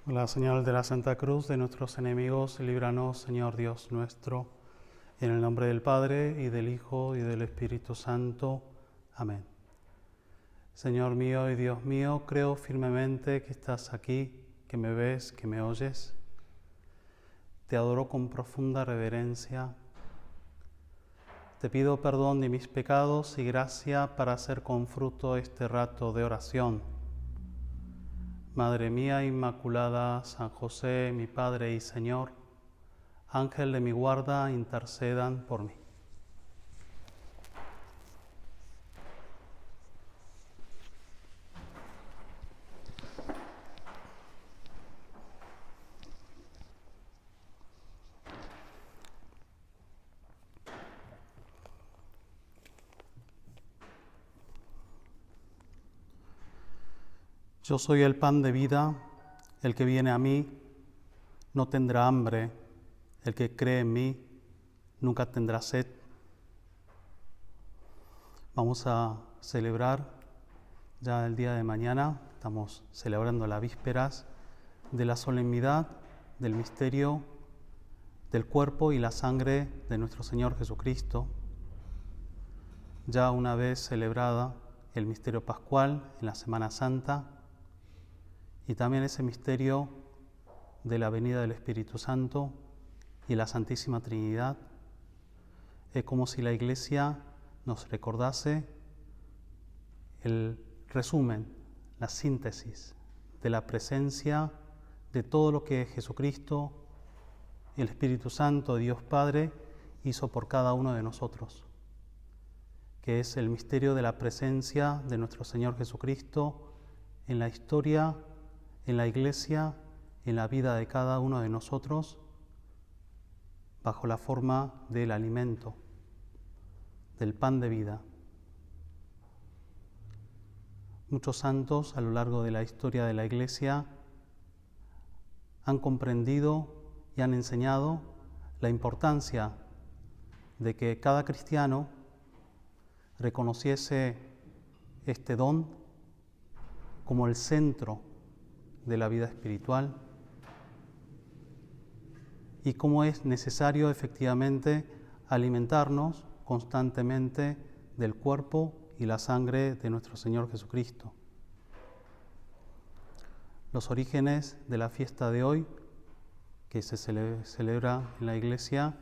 La señal de la Santa Cruz de nuestros enemigos, líbranos, Señor Dios nuestro, en el nombre del Padre, y del Hijo, y del Espíritu Santo. Amén. Señor mío y Dios mío, creo firmemente que estás aquí, que me ves, que me oyes. Te adoro con profunda reverencia. Te pido perdón de mis pecados y gracia para hacer con fruto este rato de oración. Madre mía Inmaculada, San José, mi Padre y Señor, Ángel de mi guarda, intercedan por mí. Yo soy el pan de vida, el que viene a mí no tendrá hambre, el que cree en mí nunca tendrá sed. Vamos a celebrar ya el día de mañana, estamos celebrando las vísperas de la solemnidad del misterio del cuerpo y la sangre de nuestro Señor Jesucristo. Ya una vez celebrada el misterio pascual en la Semana Santa, y también ese misterio de la venida del Espíritu Santo y la Santísima Trinidad, es como si la Iglesia nos recordase el resumen, la síntesis de la presencia de todo lo que Jesucristo, el Espíritu Santo, Dios Padre, hizo por cada uno de nosotros, que es el misterio de la presencia de nuestro Señor Jesucristo en la historia, en la Iglesia, en la vida de cada uno de nosotros, bajo la forma del alimento, del pan de vida. Muchos santos a lo largo de la historia de la Iglesia han comprendido y han enseñado la importancia de que cada cristiano reconociese este don como el centro de la vida espiritual y cómo es necesario efectivamente alimentarnos constantemente del cuerpo y la sangre de nuestro Señor Jesucristo. Los orígenes de la fiesta de hoy, que se celebra en la Iglesia,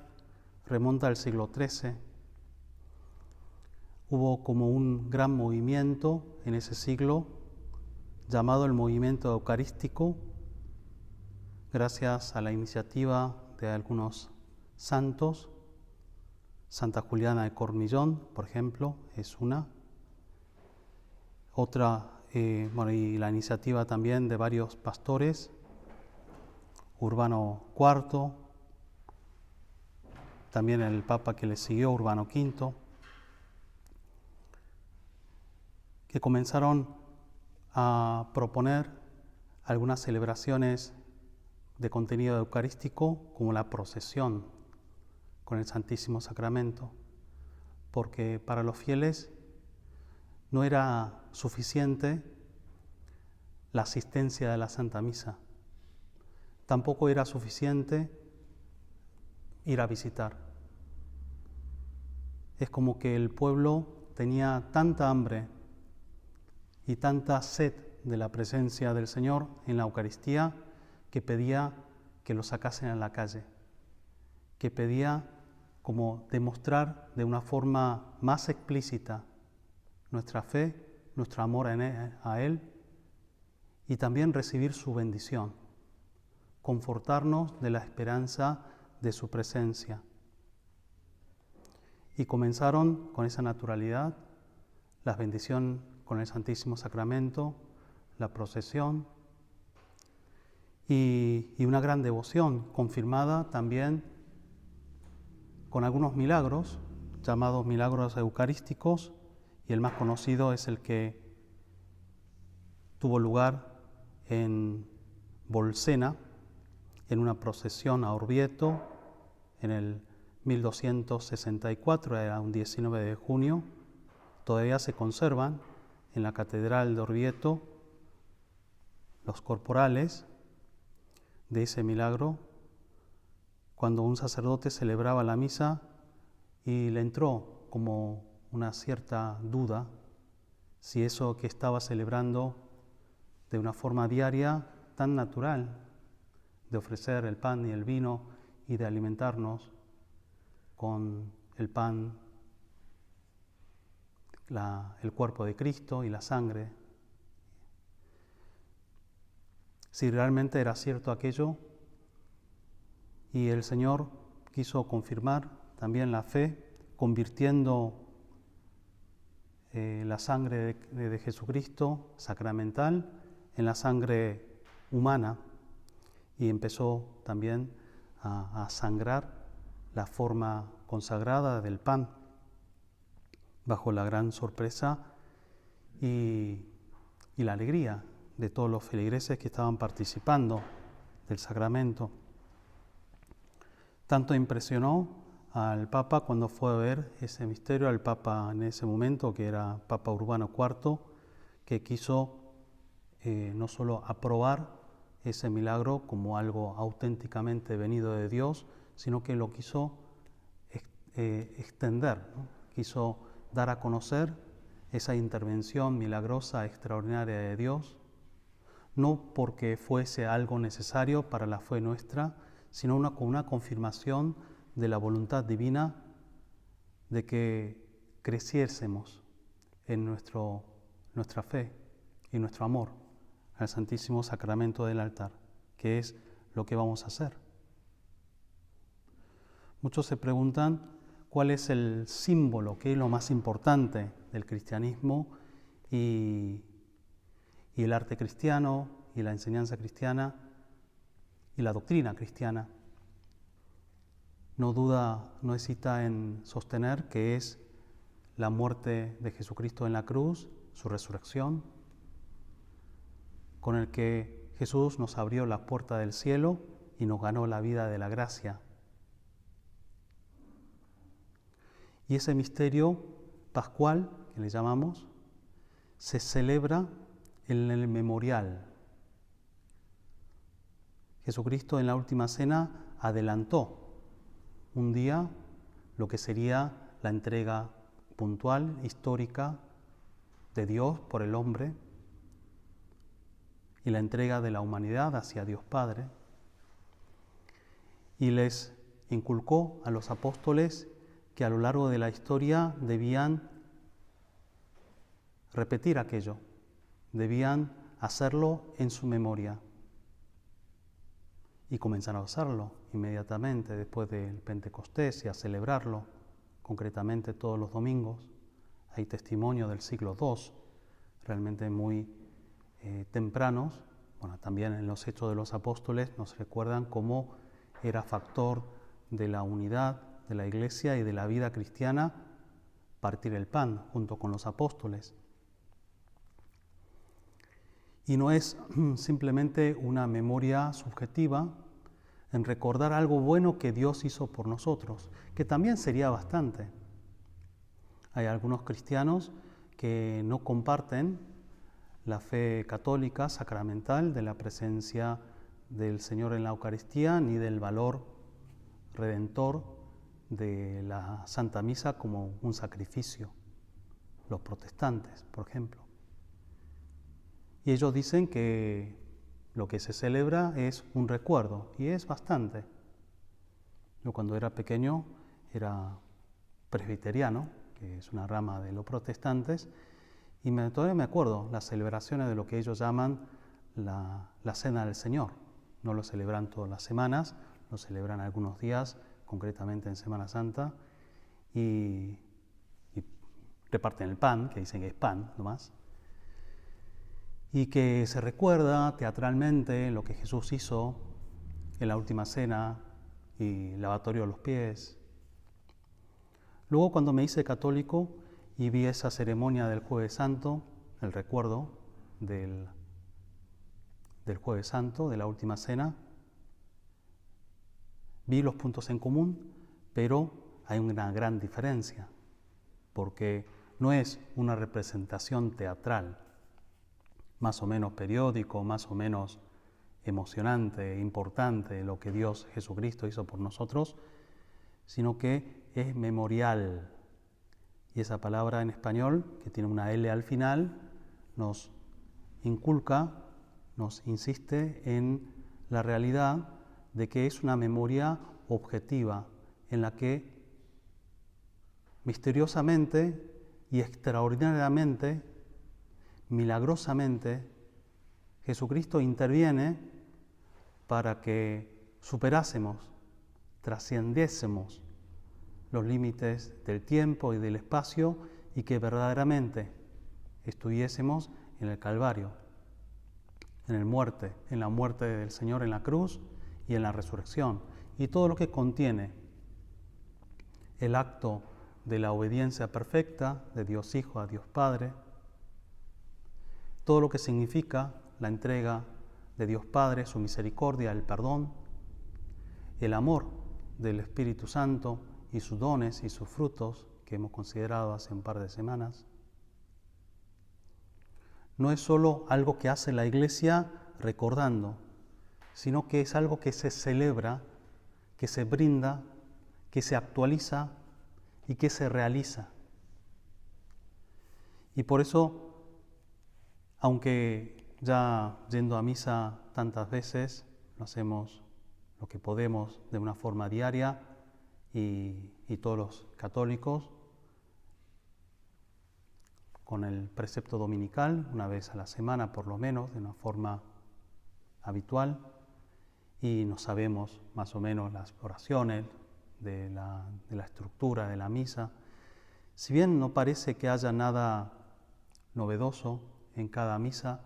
remonta al siglo XIII. Hubo como un gran movimiento en ese siglo llamado el movimiento eucarístico, gracias a la iniciativa de algunos santos. Santa Juliana de Cornillón, por ejemplo, es una. Otra, y la iniciativa también de varios pastores, Urbano IV, también el Papa que le siguió, Urbano V, que comenzaron a proponer algunas celebraciones de contenido eucarístico, como la procesión con el Santísimo Sacramento, porque para los fieles no era suficiente la asistencia de la Santa Misa, tampoco era suficiente ir a visitar. Es como que el pueblo tenía tanta hambre y tanta sed de la presencia del Señor en la Eucaristía, que pedía que lo sacasen a la calle, que pedía como demostrar de una forma más explícita nuestra fe, nuestro amor a Él, y también recibir su bendición, confortarnos de la esperanza de su presencia. Y comenzaron con esa naturalidad las bendiciones con el Santísimo Sacramento, la procesión y una gran devoción, confirmada también con algunos milagros, llamados milagros eucarísticos, y el más conocido es el que tuvo lugar en Bolsena, en una procesión a Orvieto, en el 1264, era un 19 de junio. Todavía se conservan en la Catedral de Orvieto los corporales de ese milagro cuando un sacerdote celebraba la misa y le entró como una cierta duda si eso que estaba celebrando de una forma diaria tan natural, de ofrecer el pan y el vino y de alimentarnos con el pan, el cuerpo de Cristo y la sangre, si realmente era cierto aquello. Y el Señor quiso confirmar también la fe, convirtiendo la sangre de Jesucristo sacramental en la sangre humana, y empezó también a sangrar la forma consagrada del pan, bajo la gran sorpresa y la alegría de todos los feligreses que estaban participando del sacramento. Tanto impresionó al Papa cuando fue a ver ese misterio, al Papa en ese momento, que era Papa Urbano IV, que quiso no solo aprobar ese milagro como algo auténticamente venido de Dios, sino que lo quiso extender, ¿no? Quiso dar a conocer esa intervención milagrosa, extraordinaria de Dios, no porque fuese algo necesario para la fe nuestra, sino con una confirmación de la voluntad divina de que creciésemos en nuestra fe y nuestro amor al Santísimo Sacramento del altar, que es lo que vamos a hacer. Muchos se preguntan cuál es el símbolo, qué es lo más importante del cristianismo y el arte cristiano y la enseñanza cristiana y la doctrina cristiana. No hesita en sostener que es la muerte de Jesucristo en la cruz, su resurrección, con el que Jesús nos abrió la puerta del cielo y nos ganó la vida de la gracia. Y ese misterio pascual, que le llamamos, se celebra en el memorial. Jesucristo en la última cena adelantó un día lo que sería la entrega puntual, histórica, de Dios por el hombre y la entrega de la humanidad hacia Dios Padre, y les inculcó a los apóstoles que a lo largo de la historia debían repetir aquello, debían hacerlo en su memoria. Y comenzaron a hacerlo inmediatamente después del Pentecostés y a celebrarlo concretamente todos los domingos. Hay testimonio del siglo II, realmente muy tempranos. Bueno, también en los Hechos de los Apóstoles nos recuerdan cómo era factor de la unidad de la Iglesia y de la vida cristiana partir el pan junto con los apóstoles. Y no es simplemente una memoria subjetiva en recordar algo bueno que Dios hizo por nosotros, que también sería bastante. Hay algunos cristianos que no comparten la fe católica sacramental de la presencia del Señor en la Eucaristía ni del valor redentor de la Santa Misa como un sacrificio. Los protestantes, por ejemplo. Y ellos dicen que lo que se celebra es un recuerdo, y es bastante. Yo cuando era pequeño era presbiteriano, que es una rama de los protestantes, y todavía me acuerdo las celebraciones de lo que ellos llaman la Cena del Señor. No lo celebran todas las semanas, lo celebran algunos días, concretamente en Semana Santa, y reparten el pan, que dicen que es pan nomás, y que se recuerda teatralmente lo que Jesús hizo en la última cena y lavatorio de los pies. Luego, cuando me hice católico y vi esa ceremonia del Jueves Santo, el recuerdo del Jueves Santo, de la última cena, vi los puntos en común, pero hay una gran diferencia, porque no es una representación teatral, más o menos periódico, más o menos emocionante, importante, lo que Dios Jesucristo hizo por nosotros, sino que es memorial. Y esa palabra en español, que tiene una L al final, nos inculca, nos insiste en la realidad de que es una memoria objetiva en la que misteriosamente y extraordinariamente, milagrosamente, Jesucristo interviene para que superásemos, trascendiésemos los límites del tiempo y del espacio y que verdaderamente estuviésemos en el Calvario, en la muerte del Señor en la cruz y en la resurrección, y todo lo que contiene el acto de la obediencia perfecta de Dios Hijo a Dios Padre, todo lo que significa la entrega de Dios Padre, su misericordia, el perdón, el amor del Espíritu Santo y sus dones y sus frutos que hemos considerado hace un par de semanas. No es solo algo que hace la Iglesia recordando, sino que es algo que se celebra, que se brinda, que se actualiza y que se realiza. Y por eso, aunque ya yendo a misa tantas veces, lo hacemos lo que podemos de una forma diaria y todos los católicos, con el precepto dominical, una vez a la semana por lo menos, de una forma habitual, y nos sabemos más o menos las oraciones de la estructura de la misa. Si bien no parece que haya nada novedoso en cada misa,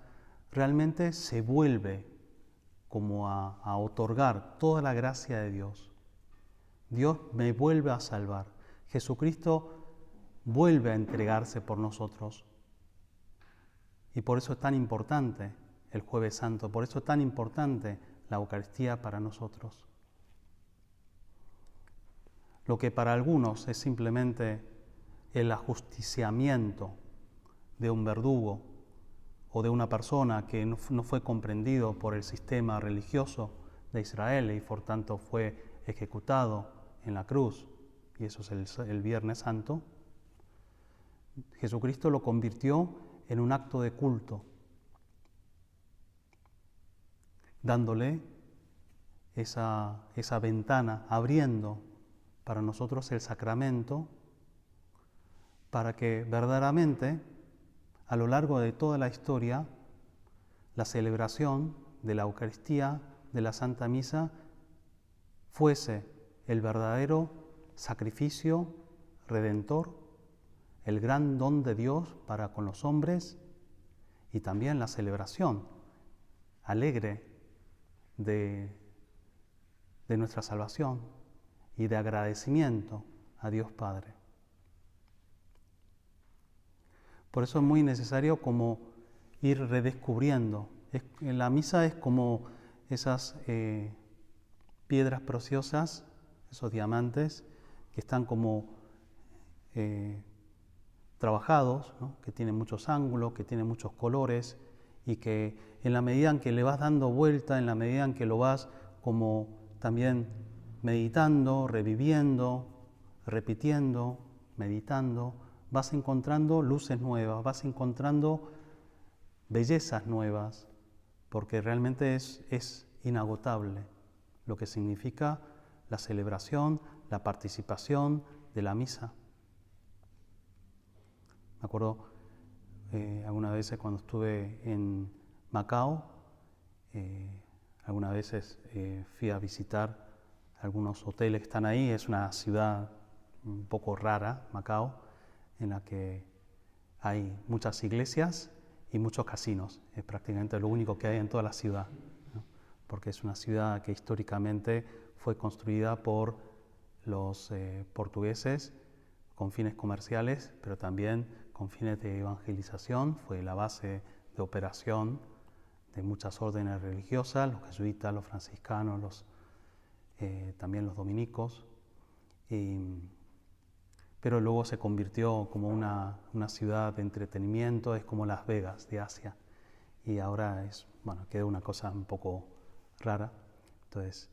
realmente se vuelve como a otorgar toda la gracia de Dios. Dios me vuelve a salvar. Jesucristo vuelve a entregarse por nosotros. Y por eso es tan importante el Jueves Santo, por eso es tan importante la Eucaristía para nosotros. Lo que para algunos es simplemente el ajusticiamiento de un verdugo o de una persona que no fue comprendido por el sistema religioso de Israel y por tanto fue ejecutado en la cruz, y eso es el Viernes Santo, Jesucristo lo convirtió en un acto de culto, dándole esa ventana, abriendo para nosotros el sacramento, para que verdaderamente a lo largo de toda la historia la celebración de la Eucaristía, de la Santa Misa, fuese el verdadero sacrificio redentor, el gran don de Dios para con los hombres, y también la celebración alegre de nuestra salvación y de agradecimiento a Dios Padre. Por eso es muy necesario como ir redescubriendo. La misa es como esas piedras preciosas, esos diamantes que están como trabajados, ¿no? Que tienen muchos ángulos, que tienen muchos colores, y que en la medida en que le vas dando vuelta, en la medida en que lo vas como también meditando, reviviendo, repitiendo, meditando, vas encontrando luces nuevas, vas encontrando bellezas nuevas, porque realmente es inagotable lo que significa la celebración, la participación de la misa. Me acuerdo algunas veces cuando estuve en Macao, algunas veces fui a visitar algunos hoteles que están ahí. Es una ciudad un poco rara, Macao, en la que hay muchas iglesias y muchos casinos. Es prácticamente lo único que hay en toda la ciudad, ¿no? Porque es una ciudad que históricamente fue construida por los portugueses con fines comerciales, pero también con fines de evangelización. Fue la base de operación de muchas órdenes religiosas, los jesuitas, los franciscanos, también los dominicos. Pero luego se convirtió como una ciudad de entretenimiento, es como Las Vegas de Asia. Y ahora queda una cosa un poco rara. Entonces,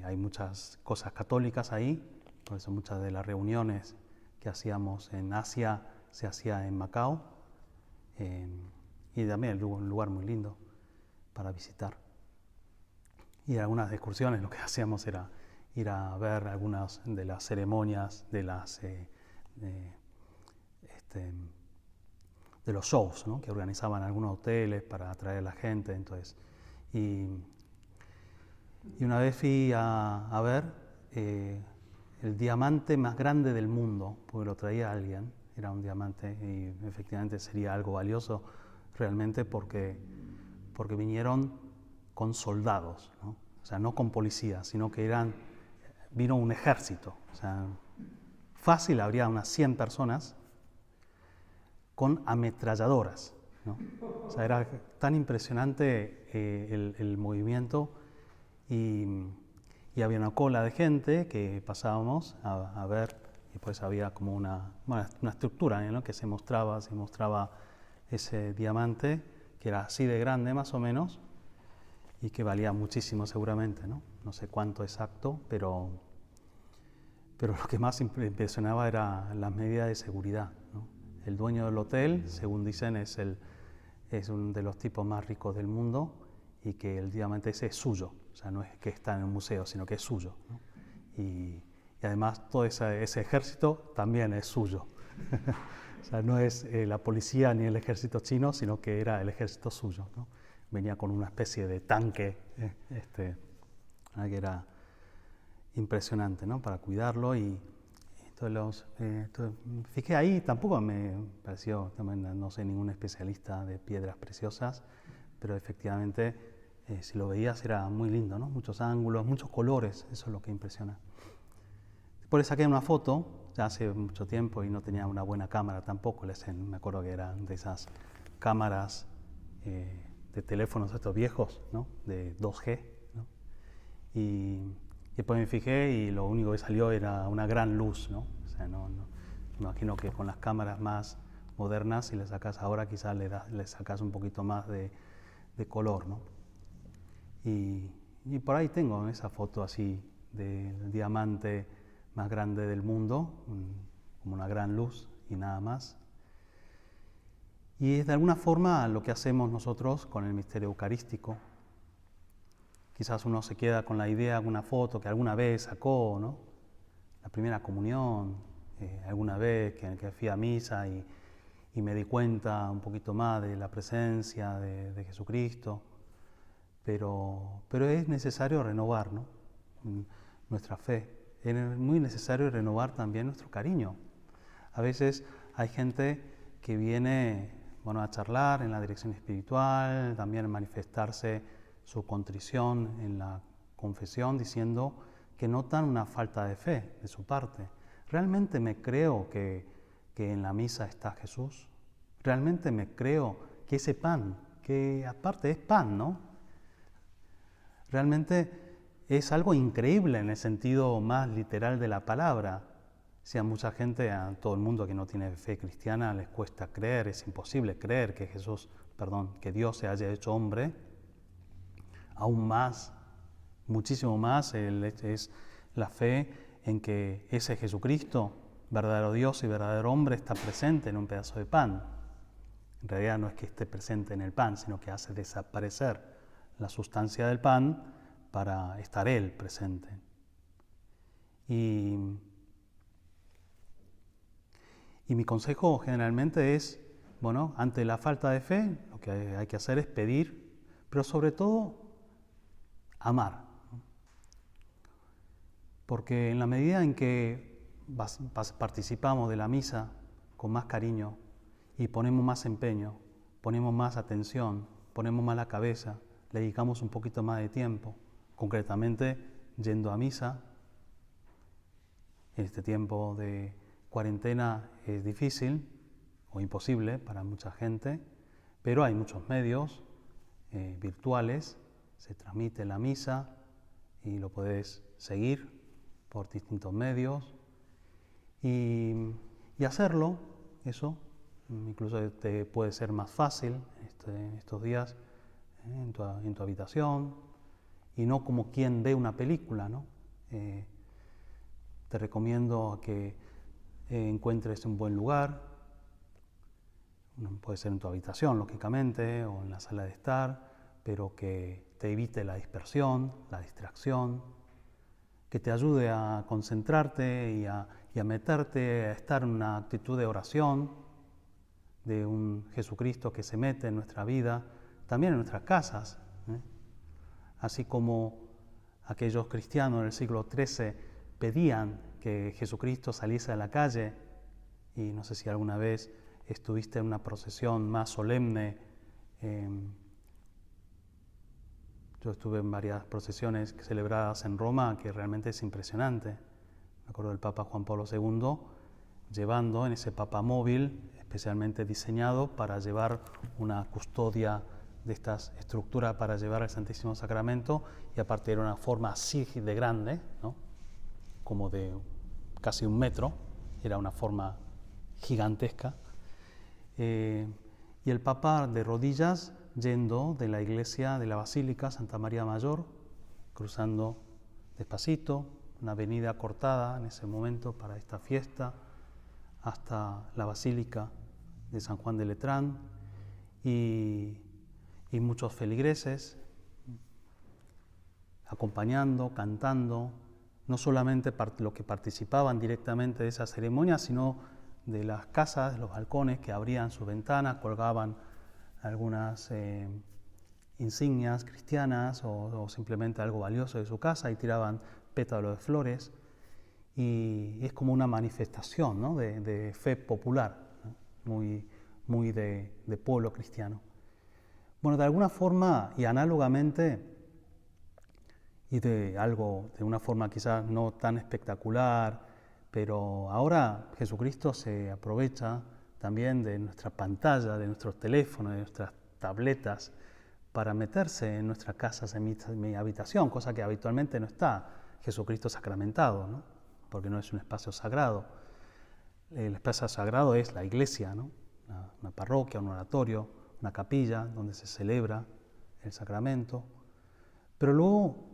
hay muchas cosas católicas ahí, por eso muchas de las reuniones que hacíamos en Asia se hacía en Macao, y también es un lugar muy lindo para visitar. Y algunas excursiones lo que hacíamos era ir a ver algunas de las ceremonias de los shows, ¿no?, que organizaban algunos hoteles para atraer a la gente. Entonces, y una vez fui a ver el diamante más grande del mundo, porque lo traía alguien, era un diamante y efectivamente sería algo valioso realmente porque vinieron con soldados, ¿no? O sea, no con policías, sino que vino un ejército. O sea, fácil habría unas 100 personas con ametralladoras, ¿no? O sea, era tan impresionante el movimiento, y había una cola de gente que pasábamos a ver, y pues había como una estructura, ¿no?, que se mostraba ese diamante, que era así de grande más o menos, y que valía muchísimo seguramente, ¿no? No sé cuánto exacto, pero lo que más impresionaba era las medidas de seguridad, ¿no? El dueño del hotel, según dicen, es uno de los tipos más ricos del mundo, y que el diamante ese es suyo. O sea, no es que está en un museo, sino que es suyo, ¿no? Y además todo ese ejército también es suyo. O sea, no es la policía ni el ejército chino, sino que era el ejército suyo, ¿no? Venía con una especie de tanque, que era impresionante, ¿no?, para cuidarlo. Y entonces fijé ahí, tampoco me pareció, no soy ningún especialista de piedras preciosas, pero efectivamente si lo veías era muy lindo, ¿no? Muchos ángulos, muchos colores, eso es lo que impresiona. Después le saqué una foto, ya hace mucho tiempo, y no tenía una buena cámara tampoco, me acuerdo que eran de esas cámaras de teléfonos estos viejos, ¿no?, de 2G, ¿no? Y después me fijé y lo único que salió era una gran luz, ¿no? O sea, me imagino que con las cámaras más modernas, si le sacas ahora, quizás le sacas un poquito más de color, ¿no? Y por ahí tengo esa foto así del diamante más grande del mundo, como una gran luz y nada más. Y es de alguna forma lo que hacemos nosotros con el misterio eucarístico. Quizás uno se queda con la idea de alguna foto que alguna vez sacó, ¿no?, la primera comunión, alguna vez que fui a misa y me di cuenta un poquito más de la presencia de Jesucristo. Pero es necesario renovar, ¿no?, nuestra fe. Es muy necesario renovar también nuestro cariño. A veces hay gente que viene, a charlar en la dirección espiritual, también a manifestarse su contrición en la confesión, diciendo que notan una falta de fe de su parte. ¿Realmente me creo que en la misa está Jesús? ¿Realmente me creo que ese pan, que aparte es pan, ¿no?, realmente es algo increíble en el sentido más literal de la palabra? Si a mucha gente, a todo el mundo que no tiene fe cristiana, les cuesta creer, es imposible creer que que Dios se haya hecho hombre. Aún más, muchísimo más, es la fe en que ese Jesucristo, verdadero Dios y verdadero hombre, está presente en un pedazo de pan. En realidad no es que esté presente en el pan, sino que hace desaparecer la sustancia del pan para estar Él presente. Y mi consejo generalmente es, ante la falta de fe, lo que hay que hacer es pedir, pero sobre todo amar. Porque en la medida en que participamos de la misa con más cariño y ponemos más empeño, ponemos más atención, ponemos más la cabeza, le dedicamos un poquito más de tiempo, concretamente yendo a misa. En este tiempo de cuarentena es difícil o imposible para mucha gente, pero hay muchos medios virtuales, se transmite la misa y lo podés seguir por distintos medios y hacerlo, eso incluso te puede ser más fácil estos días en tu habitación, y no como quien ve una película, ¿no? Te recomiendo que encuentres un buen lugar, puede ser en tu habitación, lógicamente, o en la sala de estar, pero que te evite la dispersión, la distracción, que te ayude a concentrarte y a meterte, a estar en una actitud de oración, de un Jesucristo que se mete en nuestra vida, también en nuestras casas, ¿eh? Así como aquellos cristianos del siglo XIII pedían que Jesucristo saliese a la calle, y no sé si alguna vez estuviste en una procesión más solemne. Yo estuve en varias procesiones celebradas en Roma, que realmente es impresionante. Me acuerdo del Papa Juan Pablo II llevando en ese papamóvil especialmente diseñado para llevar una custodia de estas estructuras para llevar el Santísimo Sacramento, y aparte era una forma así de grande, ¿no? Como de casi 1 metro, era una forma gigantesca. Y el Papa de rodillas yendo de la iglesia de la Basílica Santa María Mayor, cruzando despacito, una avenida cortada en ese momento para esta fiesta, hasta la Basílica de San Juan de Letrán, y muchos feligreses acompañando, cantando, no solamente los que participaban directamente de esa ceremonia, sino de las casas, de los balcones que abrían sus ventanas, colgaban algunas insignias cristianas o simplemente algo valioso de su casa y tiraban pétalos de flores, y es como una manifestación, ¿no? de fe popular, ¿no? muy de pueblo cristiano. Bueno, de alguna forma y análogamente, y de una forma quizás no tan espectacular, pero ahora Jesucristo se aprovecha también de nuestra pantalla, de nuestros teléfonos, de nuestras tabletas, para meterse en nuestras casas, en mi habitación, cosa que habitualmente no está Jesucristo sacramentado, ¿no? Porque no es un espacio sagrado. El espacio sagrado es la iglesia, ¿no? Una parroquia, un oratorio, una capilla donde se celebra el sacramento. Pero luego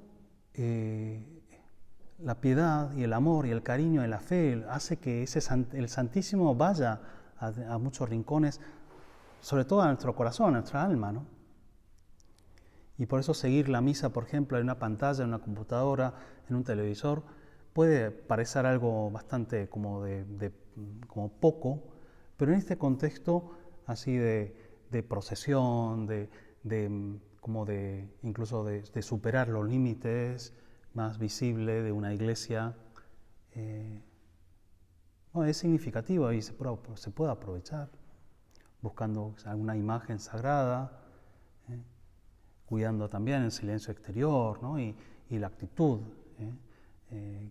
la piedad y el amor y el cariño y la fe hace que el Santísimo vaya a muchos rincones, sobre todo a nuestro corazón, a nuestra alma, ¿no? Y por eso seguir la misa, por ejemplo, en una pantalla, en una computadora, en un televisor, puede parecer algo bastante como poco, pero en este contexto así de procesión, incluso de superar los límites más visibles de una iglesia, es significativo y se puede aprovechar buscando alguna imagen sagrada, cuidando también el silencio exterior, ¿no? y la actitud.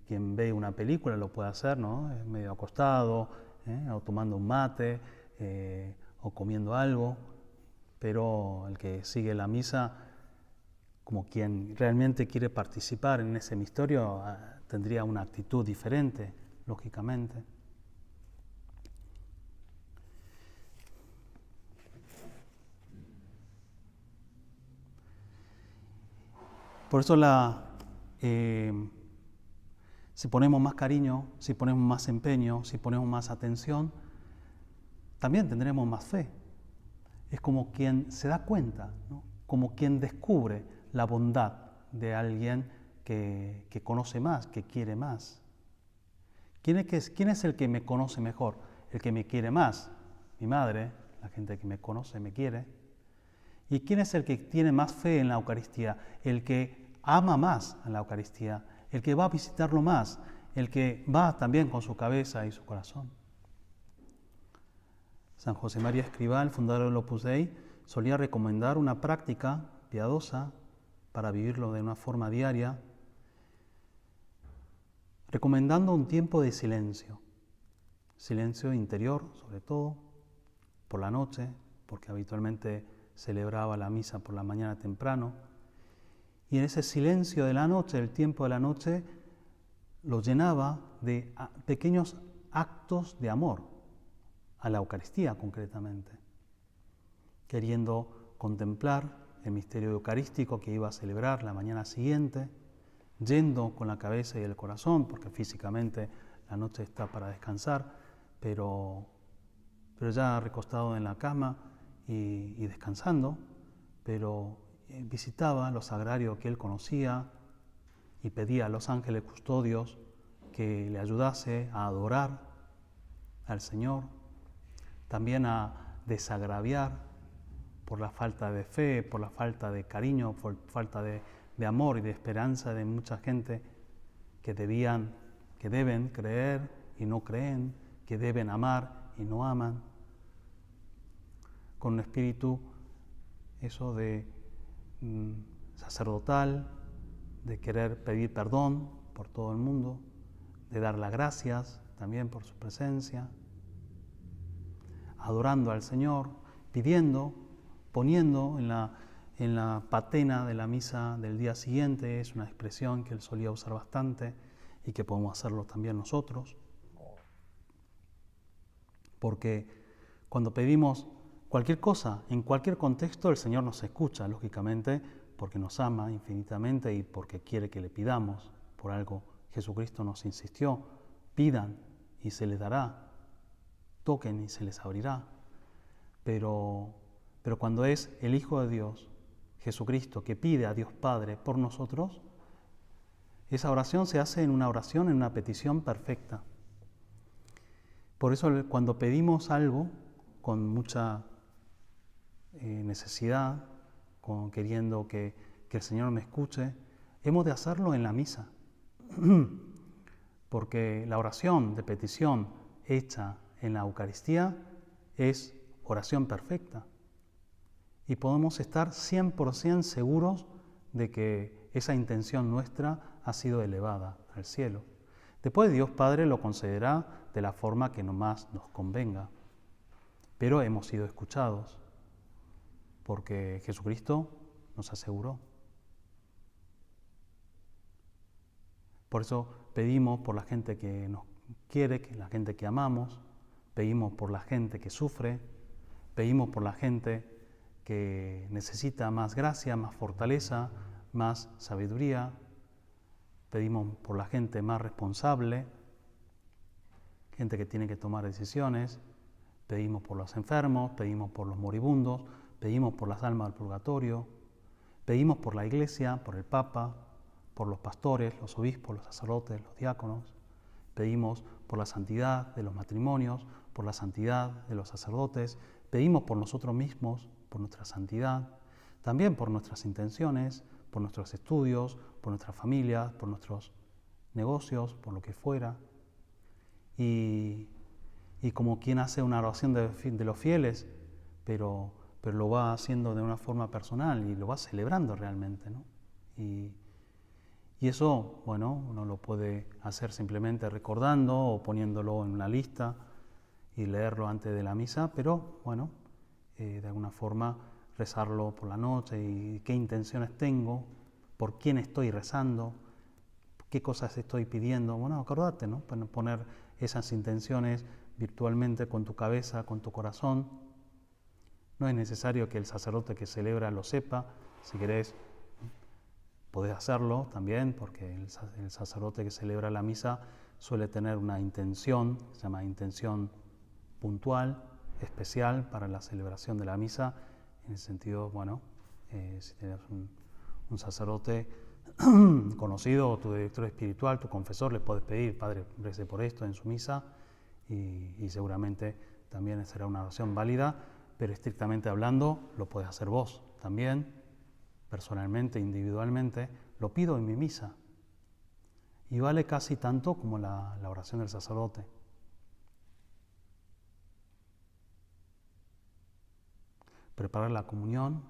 Quien ve una película lo puede hacer, ¿no? Medio acostado, o tomando un mate, o comiendo algo, pero el que sigue la misa, como quien realmente quiere participar en ese misterio, tendría una actitud diferente, lógicamente. Por eso si ponemos más cariño, si ponemos más empeño, si ponemos más atención, también tendremos más fe. Es como quien se da cuenta, ¿no? Como quien descubre la bondad de alguien que conoce más, que quiere más. ¿Quién es el que me conoce mejor? El que me quiere más. Mi madre, la gente que me conoce, me quiere. ¿Y quién es el que tiene más fe en la Eucaristía? El que ama más a la Eucaristía, el que va a visitarlo más, el que va también con su cabeza y su corazón. San José María Escrivá, el fundador del Opus Dei, solía recomendar una práctica piadosa para vivirlo de una forma diaria, recomendando un tiempo de silencio interior sobre todo, por la noche, porque habitualmente celebraba la misa por la mañana temprano, y en ese silencio de la noche, el tiempo de la noche, lo llenaba de pequeños actos de amor a la Eucaristía concretamente, queriendo contemplar el misterio eucarístico que iba a celebrar la mañana siguiente, yendo con la cabeza y el corazón, porque físicamente la noche está para descansar, pero ya recostado en la cama y descansando, pero visitaba los sagrarios que él conocía y pedía a los ángeles custodios que le ayudase a adorar al Señor, también a desagraviar por la falta de fe, por la falta de cariño, por falta de amor y de esperanza de mucha gente que deben creer y no creen, que deben amar y no aman, con un espíritu eso de sacerdotal, de querer pedir perdón por todo el mundo, de dar las gracias también por su presencia, adorando al Señor, pidiendo, poniendo en la patena de la misa del día siguiente, es una expresión que él solía usar bastante y que podemos hacerlo también nosotros, porque cuando pedimos cualquier cosa, en cualquier contexto, el Señor nos escucha, lógicamente, porque nos ama infinitamente y porque quiere que le pidamos. Por algo Jesucristo nos insistió, pidan y se les dará, toquen y se les abrirá. Pero cuando es el Hijo de Dios, Jesucristo, que pide a Dios Padre por nosotros, esa oración se hace en una oración, en una petición perfecta. Por eso cuando pedimos algo con mucha necesidad, queriendo que el Señor me escuche, hemos de hacerlo en la misa. Porque la oración de petición hecha en la Eucaristía es oración perfecta. Y podemos estar 100% seguros de que esa intención nuestra ha sido elevada al cielo. Después Dios Padre lo concederá de la forma que más nos convenga. Pero hemos sido escuchados, porque Jesucristo nos aseguró. Por eso pedimos por la gente que nos quiere, la gente que amamos, pedimos por la gente que sufre, pedimos por la gente que necesita más gracia, más fortaleza, más sabiduría, pedimos por la gente más responsable, gente que tiene que tomar decisiones, pedimos por los enfermos, pedimos por los moribundos, pedimos por las almas del purgatorio, pedimos por la Iglesia, por el Papa, por los pastores, los obispos, los sacerdotes, los diáconos, pedimos por la santidad de los matrimonios, por la santidad de los sacerdotes, pedimos por nosotros mismos, por nuestra santidad, también por nuestras intenciones, por nuestros estudios, por nuestras familias, por nuestros negocios, por lo que fuera. Y como quien hace una oración de los fieles, pero lo va haciendo de una forma personal y lo va celebrando realmente, ¿no? Y eso, bueno, uno lo puede hacer simplemente recordando o poniéndolo en una lista y leerlo antes de la misa, pero bueno, de alguna forma rezarlo por la noche y qué intenciones tengo, por quién estoy rezando, qué cosas estoy pidiendo. Bueno, acordate, ¿no? Poner esas intenciones virtualmente con tu cabeza, con tu corazón. No es necesario que el sacerdote que celebra lo sepa. Si querés, podés hacerlo también, porque el sacerdote que celebra la misa suele tener una intención, se llama intención puntual, especial para la celebración de la misa. En el sentido, bueno, si tienes un sacerdote conocido o tu director espiritual, tu confesor, le puedes pedir, Padre, rece por esto en su misa, y seguramente también será una oración válida, pero estrictamente hablando lo puedes hacer vos también, personalmente, individualmente. Lo pido en mi misa y vale casi tanto como la oración del sacerdote. Preparar la comunión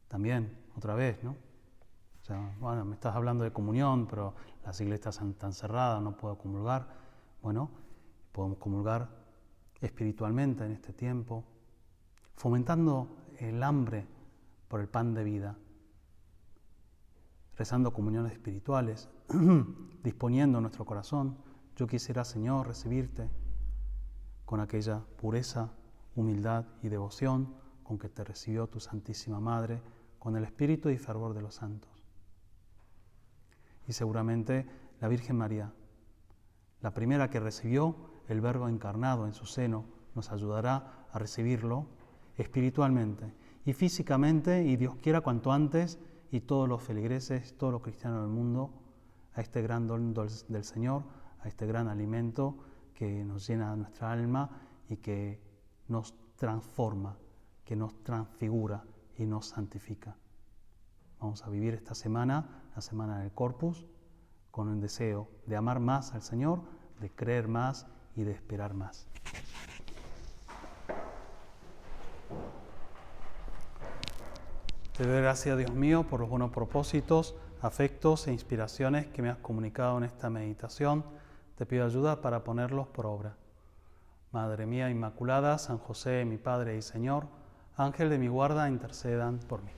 también, otra vez, ¿no? O sea, bueno, me estás hablando de comunión, pero las iglesias están cerradas, no puedo comulgar. Bueno, podemos comulgar espiritualmente en este tiempo, fomentando el hambre por el pan de vida, rezando comuniones espirituales, disponiendo nuestro corazón. Yo quisiera, Señor, recibirte con aquella pureza, humildad y devoción con que te recibió tu Santísima Madre, con el espíritu y fervor de los santos. Y seguramente la Virgen María, la primera que recibió el Verbo encarnado en su seno, nos ayudará a recibirlo espiritualmente y físicamente, y Dios quiera cuanto antes, y todos los feligreses, todos los cristianos del mundo, a este gran don del Señor, a este gran alimento que nos llena nuestra alma y que nos transforma, que nos transfigura y nos santifica. Vamos a vivir esta semana, la semana del Corpus, con el deseo de amar más al Señor, de creer más y de esperar más. Te doy gracias, Dios mío, por los buenos propósitos, afectos e inspiraciones que me has comunicado en esta meditación. Te pido ayuda para ponerlos por obra. Madre mía Inmaculada, San José, mi Padre y Señor, Ángel de mi guarda, intercedan por mí.